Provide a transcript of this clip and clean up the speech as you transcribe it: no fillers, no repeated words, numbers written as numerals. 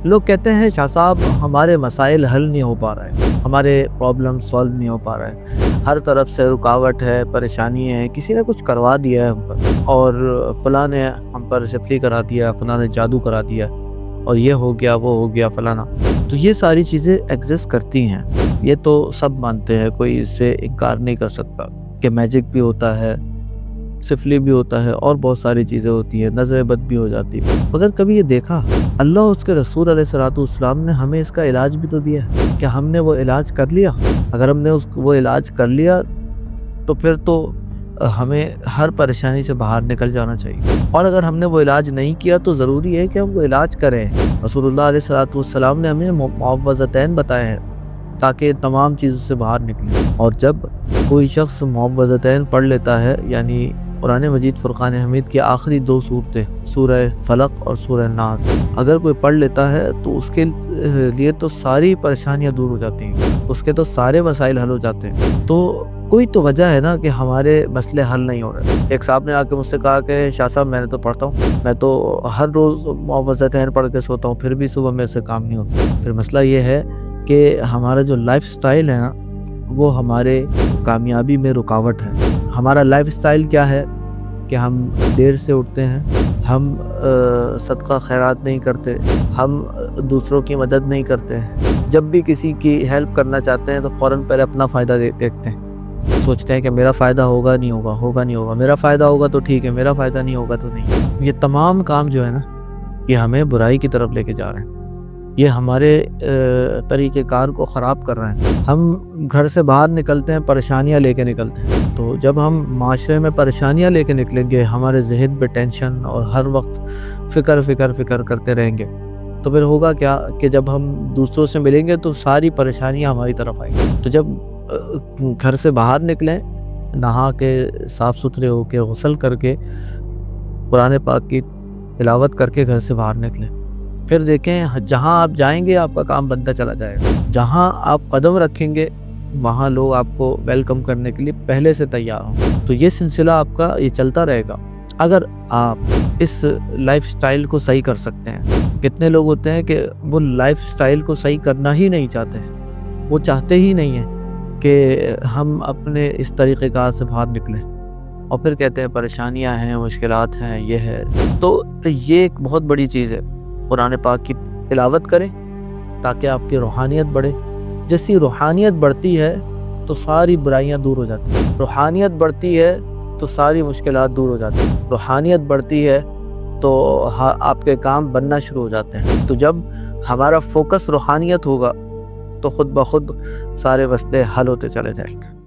لوگ کہتے ہیں شاہ صاحب ہمارے مسائل حل نہیں ہو پا رہے ہیں، ہمارے پرابلم سولو نہیں ہو پا رہے ہیں، ہر طرف سے رکاوٹ ہے، پریشانی ہے، کسی نے کچھ کروا دیا ہے ہم پر، اور فلاں نے ہم پر سفلی کرا دیا، فلاں نے جادو کرا دیا، اور یہ ہو گیا وہ ہو گیا فلانا۔ تو یہ ساری چیزیں ایگزسٹ کرتی ہیں، یہ تو سب مانتے ہیں، کوئی اس سے انکار نہیں کر سکتا کہ میجک بھی ہوتا ہے، سفلی بھی ہوتا ہے، اور بہت ساری چیزیں ہوتی ہیں، نظر بد بھی ہو جاتی ہے۔ مگر کبھی یہ دیکھا اللہ اور اس کے رسول علیہ الصلوۃ والسلام نے ہمیں اس کا علاج بھی تو دیا ہے، کیا ہم نے وہ علاج کر لیا؟ اگر ہم نے وہ علاج کر لیا تو پھر تو ہمیں ہر پریشانی سے باہر نکل جانا چاہیے، اور اگر ہم نے وہ علاج نہیں کیا تو ضروری ہے کہ ہم وہ علاج کریں۔ رسول اللہ علیہ الصلوۃ والسلام نے ہمیں معوذتین بتائے ہیں تاکہ تمام چیزوں سے باہر نکلیں، اور جب کوئی شخص معوذتین پڑھ لیتا ہے، یعنی قرآن مجید فرقان حمید کی آخری 2 صورتیں سورہ فلق اور سورہ ناس اگر کوئی پڑھ لیتا ہے تو اس کے لیے تو ساری پریشانیاں دور ہو جاتی ہیں، اس کے تو سارے مسائل حل ہو جاتے ہیں۔ تو کوئی تو وجہ ہے نا کہ ہمارے مسئلے حل نہیں ہو رہے۔ ایک صاحب نے آ کے مجھ سے کہا کہ شاہ صاحب میں نے تو پڑھتا ہوں، میں تو ہر روز معوذتین پڑھ کے سوتا ہوں، پھر بھی صبح میں سے کام نہیں ہوتا۔ پھر مسئلہ یہ ہے کہ ہمارا جو لائف سٹائل ہے نا وہ ہمارے کامیابی میں رکاوٹ ہے۔ ہمارا لائف سٹائل کیا ہے کہ ہم دیر سے اٹھتے ہیں، ہم صدقہ خیرات نہیں کرتے، ہم دوسروں کی مدد نہیں کرتے، جب بھی کسی کی ہیلپ کرنا چاہتے ہیں تو فوراً پہلے اپنا فائدہ دیکھتے ہیں، سوچتے ہیں کہ میرا فائدہ ہوگا نہیں ہوگا، ہوگا نہیں ہوگا، میرا فائدہ ہوگا تو ٹھیک ہے، میرا فائدہ نہیں ہوگا تو نہیں۔ یہ تمام کام جو ہے نا یہ ہمیں برائی کی طرف لے کے جا رہے ہیں، یہ ہمارے طریقہ کار کو خراب کر رہے ہیں۔ ہم گھر سے باہر نکلتے ہیں پریشانیاں لے کے نکلتے ہیں، تو جب ہم معاشرے میں پریشانیاں لے کے نکلیں گے، ہمارے ذہن پہ ٹینشن اور ہر وقت فکر کرتے رہیں گے، تو پھر ہوگا کیا کہ جب ہم دوسروں سے ملیں گے تو ساری پریشانیاں ہماری طرف آئیں گی۔ تو جب گھر سے باہر نکلیں، نہا کے صاف ستھرے ہو کے غسل کر کے قرآن پاک کی تلاوت کر کے گھر سے باہر نکلیں، پھر دیکھیں جہاں آپ جائیں گے آپ کا کام بنتا چلا جائے گا، جہاں آپ قدم رکھیں گے وہاں لوگ آپ کو ویلکم کرنے کے لیے پہلے سے تیار ہوں۔ تو یہ سلسلہ آپ کا یہ چلتا رہے گا اگر آپ اس لائف سٹائل کو صحیح کر سکتے ہیں۔ کتنے لوگ ہوتے ہیں کہ وہ لائف سٹائل کو صحیح کرنا ہی نہیں چاہتے، وہ چاہتے ہی نہیں ہیں کہ ہم اپنے اس طریقہ کار سے باہر نکلیں، اور پھر کہتے ہیں پریشانیاں ہیں، مشکلات ہیں، یہ ہے۔ تو یہ ایک بہت بڑی چیز ہے، قرآن پاک کی تلاوت کریں تاکہ آپ کی روحانیت بڑھے۔ جیسی روحانیت بڑھتی ہے تو ساری برائیاں دور ہو جاتی ہیں، روحانیت بڑھتی ہے تو ساری مشکلات دور ہو جاتی ہیں، روحانیت بڑھتی ہے تو آپ کے کام بننا شروع ہو جاتے ہیں۔ تو جب ہمارا فوکس روحانیت ہوگا تو خود بخود سارے مسئلے حل ہوتے چلے جائیں گے۔